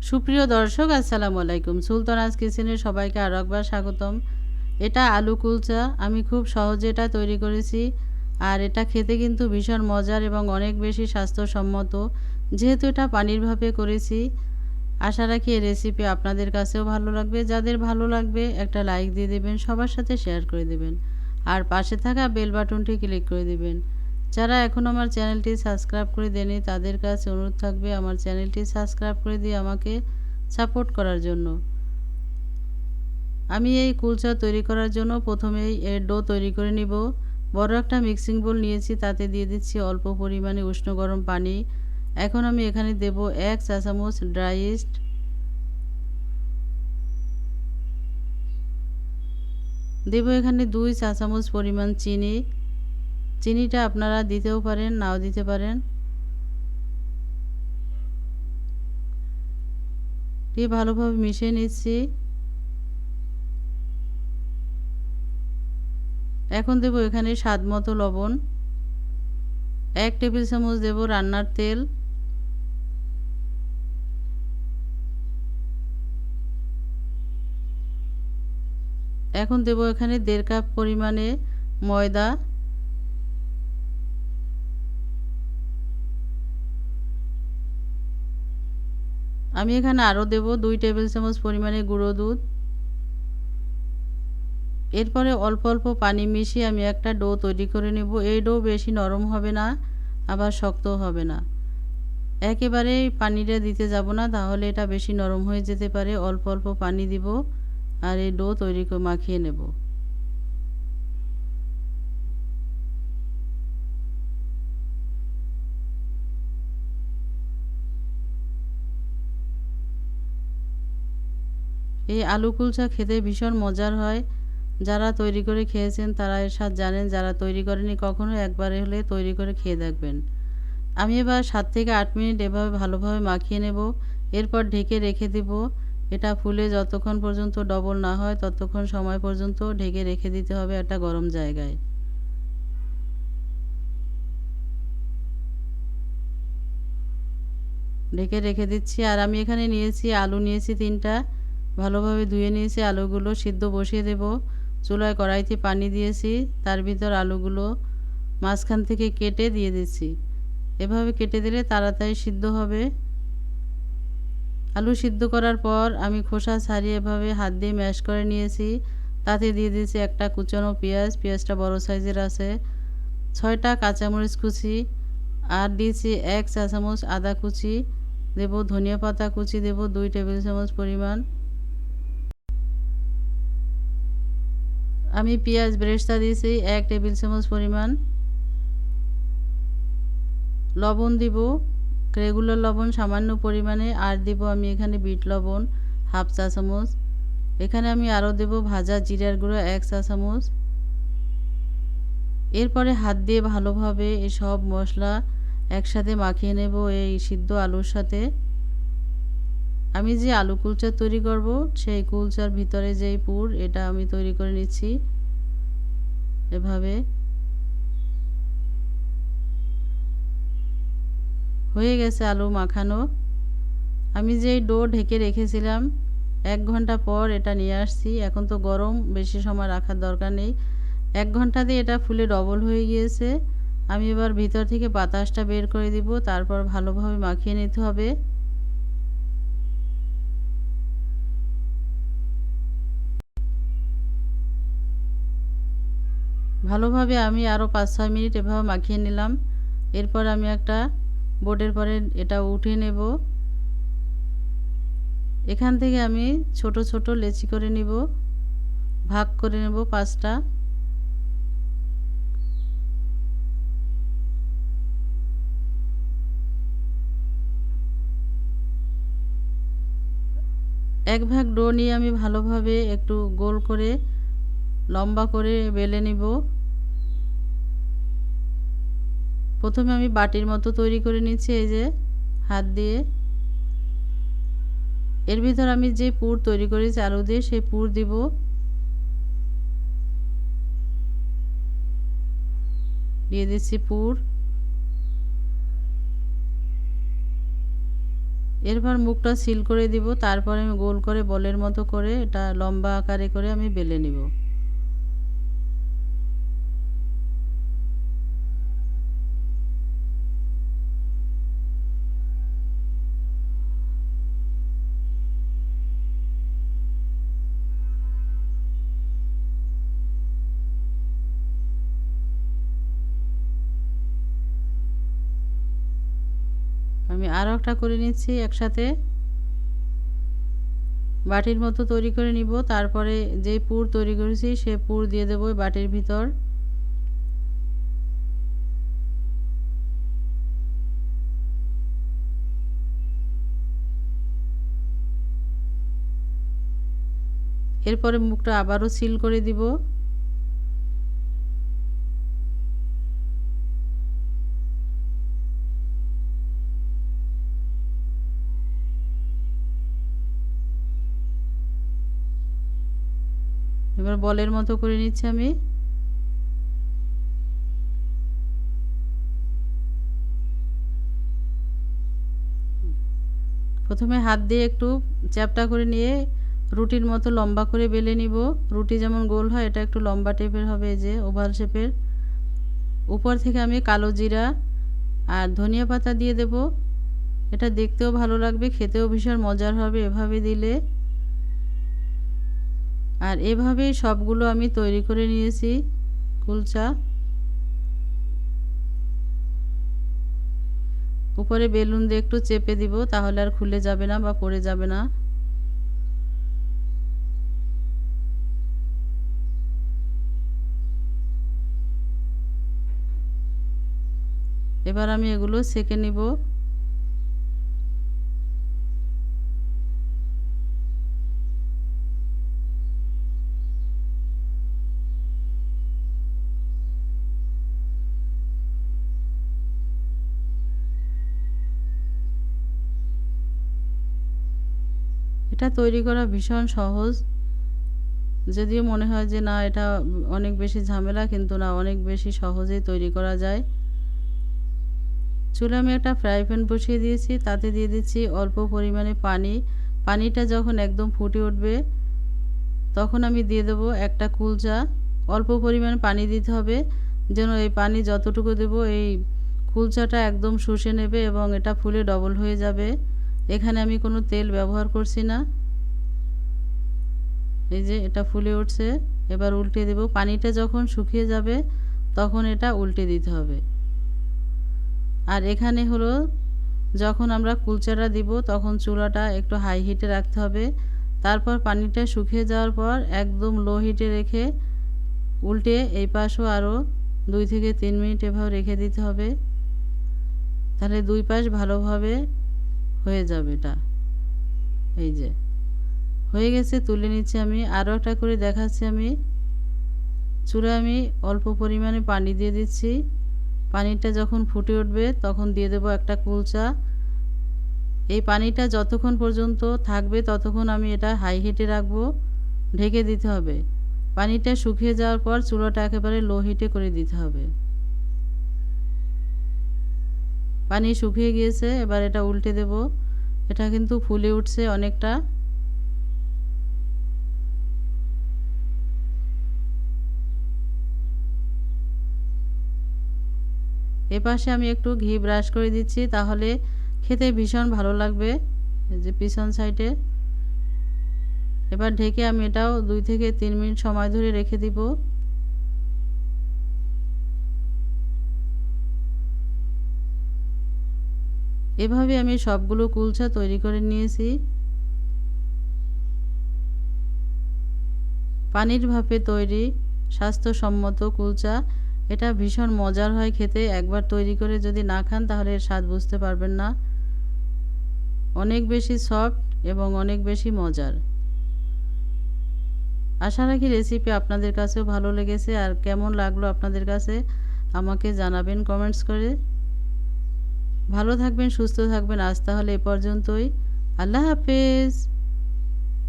সুপ্রিয় দর্শক, আসসালামু আলাইকুম। সুলতানাজ কিচেনে সবাইকে আরও একবার স্বাগতম। এটা আলু কুলচা। আমি খুব সহজে এটা তৈরি করেছি। আর এটা খেতে কিন্তু ভীষণ মজার এবং অনেক বেশি স্বাস্থ্যসম্মত। যেহেতু এটা পানির ভাপে করেছি, আশা রাখি এই রেসিপি আপনাদের কাছেও ভালো লাগবে। যাদের ভালো লাগবে একটা লাইক দিয়ে দেবেন, সবার সাথে শেয়ার করে দেবেন, আর পাশে থাকা বেল বাটনটি ক্লিক করে দেবেন। যারা এখন আমার চ্যানেলটি সাবস্ক্রাইব করে দেয়নি তাদের কাছে অনুরোধ থাকবে আমার চ্যানেলটি সাবস্ক্রাইব করে দিয়ে আমাকে সাপোর্ট করার জন্য। আমি এই কুলচা তৈরি করার জন্য প্রথমেই এর ডো তৈরি করে নিব। বড় একটা মিক্সিং বোল নিয়েছি, তাতে দিয়ে দিচ্ছি অল্প পরিমাণে উষ্ণ গরম পানি। এখন আমি এখানে দেব 1 চা চামচ ড্রাই ইস্ট, দেব এখানে 2 চা চামচ পরিমাণ চিনি। চিনিটা আপনারা দিতেও পারেন, নাও দিতে পারেন। দিয়ে ভালোভাবে মিশিয়ে নিচ্ছি। এখন দেব এখানে স্বাদ মতো লবণ, 1 টেবিল চামচ দেব রান্নার তেল, এখন দেব এখানে 1.5 কাপ পরিমাণে ময়দা, আমি এখানে আরও দেব 2 টেবিল চামচ পরিমাণে গুঁড়ো দুধ। এরপরে অল্প অল্প পানি মিশিয়ে আমি একটা ডো তৈরি করে নেব। এই ডো বেশি নরম হবে না, আবার শক্তও হবে না। একেবারে পানিটা দিতে যাব না, তাহলে এটা বেশি নরম হয়ে যেতে পারে। অল্প অল্প পানি দিব আর এই ডো তৈরি করে মাখিয়ে নেব। এই আলু কুলচা খেতে ভীষণ মজার হয়। যারা তৈরি করে খেয়েছেন তারা এর স্বাদ জানেন, যারা তৈরি করেনি কখনো একবার হলে তৈরি করে খেয়ে দেখবেন। আমি এবার 7 থেকে 8 মিনিট এভাবে ভালোভাবে মাখিয়ে নেব। এরপর ঢেকে রেখে দেব। এটা ফুলে যতক্ষণ পর্যন্ত ডবল না হয় ততক্ষণ সময় পর্যন্ত ঢেকে রেখে দিতে হবে একটা গরম জায়গায়। ঢেকে রেখে দিচ্ছি। আর আমি এখানে নিয়েছি আলু, নিয়েছি 3টা, ভালোভাবে ধুয়ে নিয়েছি। আলুগুলো সিদ্ধ বসিয়ে দেব। চুলায় কড়াইতে পানি দিয়েছি, তার ভিতর আলুগুলো মাঝখান থেকে কেটে দিয়ে দিচ্ছি। এভাবে কেটে দিলে তাড়াতাড়ি সিদ্ধ হবে। আলু সিদ্ধ করার পর আমি খোসা ছাড়িয়ে এভাবে হাত দিয়ে ম্যাশ করে নিয়েছি। তাতে দিয়ে দিয়েছি একটা কুচানো পেঁয়াজ, পেঁয়াজটা বড় সাইজের আছে, 6টা কাঁচামরিচ কুচি, আর দিয়েছি 1 চা চামচ আদা কুচি, দেব ধনিয়া পাতা কুচি, দেব 2 টেবিল চামচ পরিমাণ। আমি পেঁয়াজ বেরেস্তা দিয়েছি 1 টেবিল চামচ পরিমাণ। লবণ দিব, রেগুলার লবণ সামান্য পরিমাণে, আর দেব আমি এখানে বিট লবণ 1/2 চা চামচ। এখানে আমি আরও দেব ভাজা জিরার গুঁড়ো 1 চা চামচ। এরপরে হাত দিয়ে ভালোভাবে এই সব মশলা একসাথে মাখিয়ে নেব এই সিদ্ধ আলুর সাথে। আমি যে আলু কুলচা তৈরি করব সেই কুলচার ভিতরে যেই পুর, এটা আমি তৈরি করে নিচ্ছি এভাবে। হয়ে গেছে আলু মাখানো। আমি যেই ডো ঢেকে রেখেছিলাম 1 ঘন্টা পর এটা নিয়ে আসছি। এখন তো গরম, বেশি সময় রাখার দরকার নেই। 1 ঘন্টাতে এটা ফুলে ডবল হয়ে গিয়েছে। আমি এবার ভিতর থেকে বাতাসটা বের করে দিব, তারপর ভালোভাবে মাখিয়ে নিতে হবে। ভালোভাবে আমি আরও 5-6 মিনিট এভাবে মাখিয়ে নিলাম। এরপর আমি একটা বোর্ডের পরে এটা উঠিয়ে নেব। এখান থেকে আমি ছোট ছোট লেচি করে নিব, ভাগ করে নেব 5টা। এক ভাগ ডো নিয়ে আমি ভালোভাবে একটু গোল করে লম্বা করে বেলে নিব। প্রথমে আমি বাটির মতো তৈরি করে নিচ্ছি এই যে হাত দিয়ে। এর ভিতর আমি যে পুর তৈরি করেছি আলু দিয়ে সেই পুর দিব। দিয়ে দিচ্ছি পুর। এরপর মুখটা সিল করে দিব। তারপরে আমি গোল করে বলের মতো করে এটা লম্বা আকারে করে আমি বেলে নিব। আমি আরও একটা করে নিচ্ছি একসাথে। বাটির মতো তৈরি করে নিব। তারপরে যেই পুর তৈরি করেছি সে পুর দিয়ে দেবো বাটির ভিতর। এরপরে মুখটা আবারও সিল করে দিব। এবার বলের মতো করে নিচ্ছি আমি। প্রথমে হাত দিয়ে একটু চ্যাপ্টা করে নিয়ে রুটির মতো লম্বা করে বেলে নিব। রুটি যেমন গোল হয় এটা একটু লম্বা টাইপের হবে, এই যে ওভাল শেপের। উপর থেকে আমি কালো জিরা আর ধনিয়া পাতা দিয়ে দেব। এটা দেখতেও ভালো লাগবে, খেতেও ভীষণ মজার হবে এভাবে দিলে। আর এভাবেই সবগুলো আমি তৈরি করে নিয়েছি কুলচা। উপরে বেলুন দিয়ে একটু চেপে দিব, তাহলে আর খুলে যাবে না বা পড়ে যাবে না। এবার আমি এগুলো সেঁকে নিব। এটা তৈরি করা ভীষণ সহজ, যদিও মনে হয় যে না এটা অনেক বেশি ঝামেলা, কিন্তু না, অনেক বেশি সহজেই তৈরি করা যায়। চুলে আমি একটা ফ্রাই প্যান বসিয়ে দিয়েছি, তাতে দিয়ে দিচ্ছি অল্প পরিমাণে পানি। পানিটা যখন একদম ফুটে উঠবে তখন আমি দিয়ে দেবো একটা কুলচা। অল্প পরিমাণ পানি দিতে হবে, যেন এই পানি যতটুকু দেবো এই কুলচাটা একদম শুষে নেবে এবং এটা ফুলে ডবল হয়ে যাবে। এখানে আমি কোনো তেল ব্যবহার করছি না। এই যে এটা ফুলে উঠছে, এবার উল্টে দেব। পানিটা যখন শুকিয়ে যাবে তখন এটা উল্টে দিতে হবে। আর এখানে হলো যখন আমরা কুলচাটা দিব তখন চুলাটা একটু হাই হিটে রাখতে হবে। তারপর পানিটা শুকিয়ে যাওয়ার পর একদম লো হিটে রেখে উল্টে এই পাশও আরও 2 থেকে 3 মিনিট এভাবে রেখে দিতে হবে। তাহলে দুই পাশ ভালোভাবে হয়ে যাবে এটা। এই যে হয়ে গেছে, তুলে নিচ্ছি আমি। আরও একটা করে দেখাচ্ছি আমি। চুলায় আমি অল্প পরিমাণে পানি দিয়ে দিচ্ছি। পানিটা যখন ফুটে উঠবে তখন দিয়ে দেবো একটা কুলচা। এই পানিটা যতক্ষণ পর্যন্ত থাকবে ততক্ষণ আমি এটা হাই হিটে রাখবো, ঢেকে দিতে হবে। পানিটা শুকিয়ে যাওয়ার পর চুলাটা একেবারে লো হিটে করে দিতে হবে। পানি শুকিয়ে গিয়েছে, এবার এটা উল্টে দেব। এটা কিন্তু ফুলে উঠছে অনেকটা। এপাশে আমি একটু ঘি ব্রাশ করে দিচ্ছি, তাহলে খেতে ভীষণ ভালো লাগবে। এই যে পিছন সাইডে। এবার ঢেকে আমি এটাও 2 থেকে 3 মিনিট সময় ধরে রেখে দিব। এভাবে আমি সবগুলো কুলচা তৈরি করে নিয়েছি। পানির ভাপে তৈরি স্বাস্থ্যসম্মত কুলচা, এটা ভীষণ মজার হয় খেতে। একবার তৈরি করে যদি না খান তাহলে এর স্বাদ বুঝতে পারবেন না। অনেক বেশি সফট এবং অনেক বেশি মজার। আশা রাখি রেসিপি আপনাদের কাছেও ভালো লেগেছে। আর কেমন লাগলো আপনাদের কাছে আমাকে জানাবেন কমেন্টস করে। ভালো থাকবেন, সুস্থ থাকবেন। আজ তাহলে এ পর্যন্তই। আল্লাহ হাফেজ।